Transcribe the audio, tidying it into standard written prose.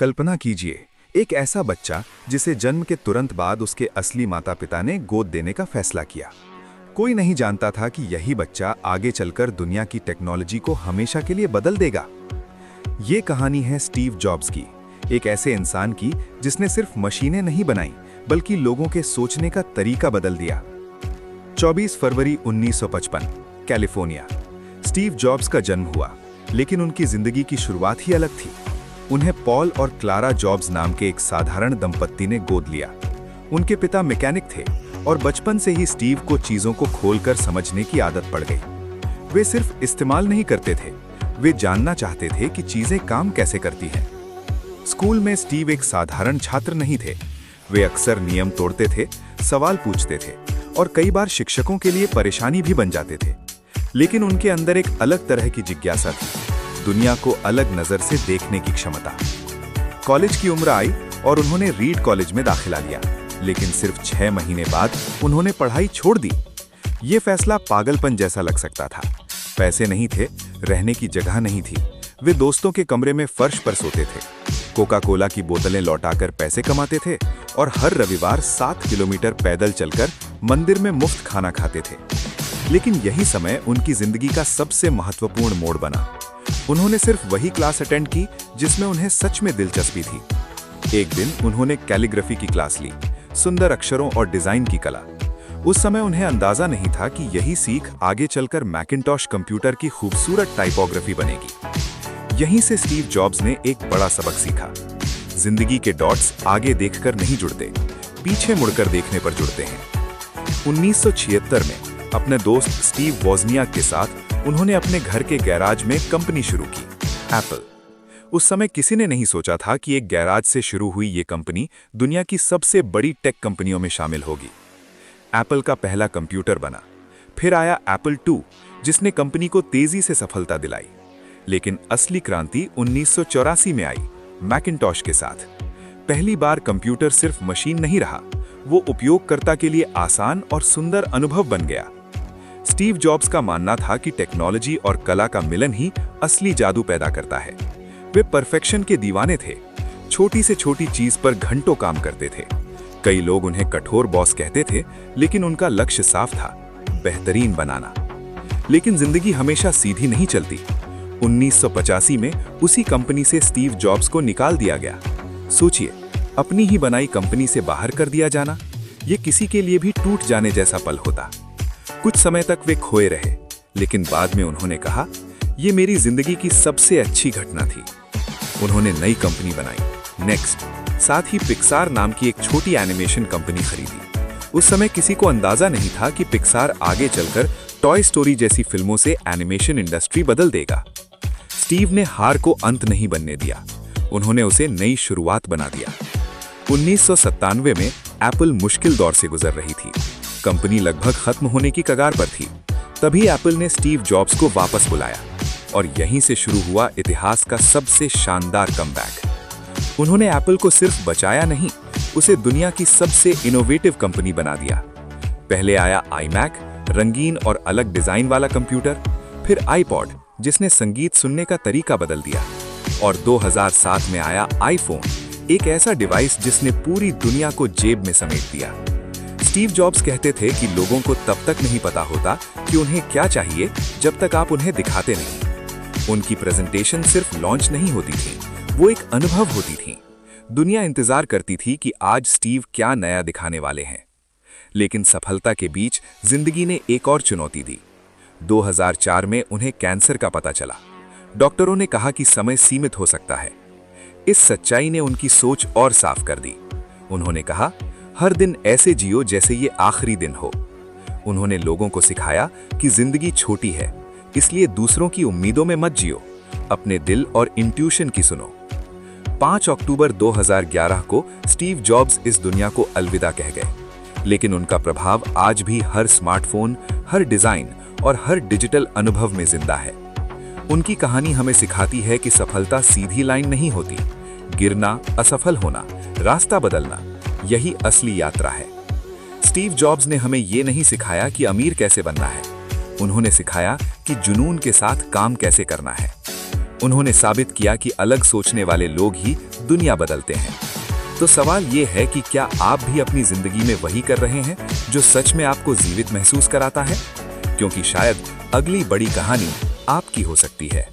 कल्पना कीजिए, एक ऐसा बच्चा जिसे जन्म के तुरंत बाद उसके असली माता पिता ने गोद देने का फैसला किया। कोई नहीं जानता था कि यही बच्चा आगे चलकर दुनिया की टेक्नोलॉजी को हमेशा के लिए बदल देगा। ये कहानी है स्टीव जॉब्स की, एक ऐसे इंसान की जिसने सिर्फ मशीनें नहीं बनाई बल्कि लोगों के सोचने का तरीका बदल दिया। 24 फरवरी 1955, कैलिफोर्निया। स्टीव जॉब्स का जन्म हुआ, लेकिन उनकी जिंदगी की शुरुआत ही अलग थी। उन्हें पॉल और क्लारा जॉब्स नाम के एक साधारण दंपत्ति ने गोद लिया। उनके पिता मैकेनिक थे और बचपन से ही स्टीव को चीजों को खोलकर समझने की आदत पड़ गई। वे सिर्फ इस्तेमाल नहीं करते थे, वे जानना चाहते थे कि चीजें काम कैसे करती हैं। स्कूल में स्टीव एक साधारण छात्र नहीं थे। वे अक्सर नियम तोड़ते थे, सवाल पूछते थे और कई बार शिक्षकों के लिए परेशानी भी बन जाते थे। लेकिन उनके अंदर एक अलग तरह की जिज्ञासा थी, दुनिया को अलग नजर से देखने की क्षमता। कॉलेज की उम्र आई और उन्होंने रीड कॉलेज में दाखिला लिया, लेकिन सिर्फ 6 महीने बाद उन्होंने पढ़ाई छोड़ दी। ये फैसला पागलपन जैसा लग सकता था। पैसे नहीं थे, रहने की जगह नहीं थी। वे दोस्तों के कमरे में फर्श पर सोते थे, कोका कोला की बोतलें लौटाकर पैसे कमाते थे और हर रविवार 7 किलोमीटर पैदल चलकर मंदिर में मुफ्त खाना खाते थे। लेकिन यही समय उनकी जिंदगी का सबसे महत्वपूर्ण मोड़ बना। उन्होंने सिर्फ वही क्लास अटेंड की जिसमें उन्हें सच में दिलचस्पी थी। एक दिन उन्होंने कैलीग्राफी की क्लास ली, सुंदर अक्षरों और डिजाइन की कला। उस समय उन्हें अंदाजा नहीं था कि यही सीख आगे चलकर मैकिन्टॉश कंप्यूटर की खूबसूरत टाइपोग्राफी बनेगी। यहीं से स्टीव जॉब्स ने एक बड़ा सबक सीखा। जिंदगी के डॉट्स आगे देखकर नहीं जुड़ते, पीछे मुड़कर देखने पर जुड़ते हैं। 1976 में अपने दोस्त स्टीव वोज़नियाक के साथ उन्होंने अपने घर के गैराज में कंपनी शुरू की, एप्पल। उस समय किसी ने नहीं सोचा था कि एक गैराज से शुरू हुई ये कंपनी दुनिया की सबसे बड़ी टेक कंपनियों में शामिल होगी। एप्पल का पहला कंप्यूटर बना, फिर आया एप्पल II, जिसने कंपनी को तेजी से सफलता दिलाई। लेकिन असली क्रांति 1984 में आई, मैकिन्टॉश के साथ। पहली बार कंप्यूटर सिर्फ मशीन नहीं रहा, वो उपयोगकर्ता के लिए आसान और सुंदर अनुभव बन गया। स्टीव जॉब्स का मानना था कि टेक्नोलॉजी और कला का मिलन ही असली जादू पैदा करता है। वे परफेक्शन के दीवाने थे, छोटी से छोटी चीज पर घंटों काम करते थे। कई लोग उन्हें कठोर बॉस कहते थे, लेकिन उनका लक्ष्य साफ था, बेहतरीन बनाना। लेकिन जिंदगी हमेशा सीधी नहीं चलती। 1985 में उसी कंपनी से स्टीव जॉब्स को निकाल दिया गया। सोचिए, अपनी ही बनाई कंपनी से बाहर कर दिया जाना, ये किसी के लिए भी टूट जाने जैसा पल होता। कुछ समय तक वे खोए रहे, लेकिन बाद में उन्होंने कहा, ये मेरी जिंदगी की सबसे अच्छी घटना थी। उन्होंने नई कंपनी बनाई, नेक्स्ट। साथ ही पिक्सार नाम की एक छोटी एनिमेशन कंपनी खरीदी। उस समय किसी को अंदाजा नहीं था कि पिक्सार आगे चलकर टॉय स्टोरी जैसी फिल्मों से एनिमेशन इंडस्ट्री बदल देगा। स्टीव ने हार को अंत नहीं बनने दिया, उन्होंने उसे नई शुरुआत बना दिया। 1997 में एप्पल मुश्किल दौर से गुजर रही थी, कंपनी लगभग खत्म होने की कगार पर थी। तभी एप्पल ने स्टीव जॉब्स को वापस बुलाया और यहीं से शुरू हुआ इतिहास का सबसे शानदार कमबैक। उन्होंने एप्पल को सिर्फ बचाया नहीं, उसे दुनिया की सबसे इनोवेटिव कंपनी बना दिया। पहले आया iMac, रंगीन और अलग डिजाइन वाला कंप्यूटर, फिर iPod, जिसने संगीत सुनने का तरीका बदल दिया, और 2007 में आया iPhone, एक ऐसा डिवाइस जिसने पूरी दुनिया को जेब में समेट दिया। स्टीव जॉब्स कहते थे कि लोगों को तब तक नहीं पता होता कि उन्हें क्या चाहिए जब तक आप उन्हें दिखाते नहीं। उनकी प्रेजेंटेशन सिर्फ लॉन्च नहीं होती थी, वो एक अनुभव होती थी। दुनिया इंतजार करती थी कि आज स्टीव क्या नया दिखाने वाले हैं। लेकिन सफलता के बीच जिंदगी ने एक और चुनौती दी। 2004 में उन्हें कैंसर का पता चला। डॉक्टरों ने कहा कि समय सीमित हो सकता है। इस सच्चाई ने उनकी सोच और साफ कर दी। उन्होंने कहा, हर दिन ऐसे जियो जैसे ये आखिरी दिन हो। उन्होंने लोगों को सिखाया कि जिंदगी छोटी है, इसलिए दूसरों की उम्मीदों में मत जियो, अपने दिल और इंट्यूशन की सुनो। 5 अक्टूबर 2011 को स्टीव जॉब्स इस दुनिया को अलविदा कह गए, लेकिन उनका प्रभाव आज भी हर स्मार्टफोन, हर डिजाइन और हर डिजिटल अनुभव में जिंदा है। उनकी कहानी हमें सिखाती है कि सफलता सीधी लाइन नहीं होती। गिरना, असफल होना, रास्ता बदलना, यही असली यात्रा है। स्टीव जॉब्स ने हमें ये नहीं सिखाया कि अमीर कैसे बनना है, उन्होंने सिखाया कि जुनून के साथ काम कैसे करना है। उन्होंने साबित किया कि अलग सोचने वाले लोग ही दुनिया बदलते हैं। तो सवाल ये है कि क्या आप भी अपनी जिंदगी में वही कर रहे हैं जो सच में आपको जीवित महसूस कराता है? क्योंकि शायद अगली बड़ी कहानी आपकी हो सकती है।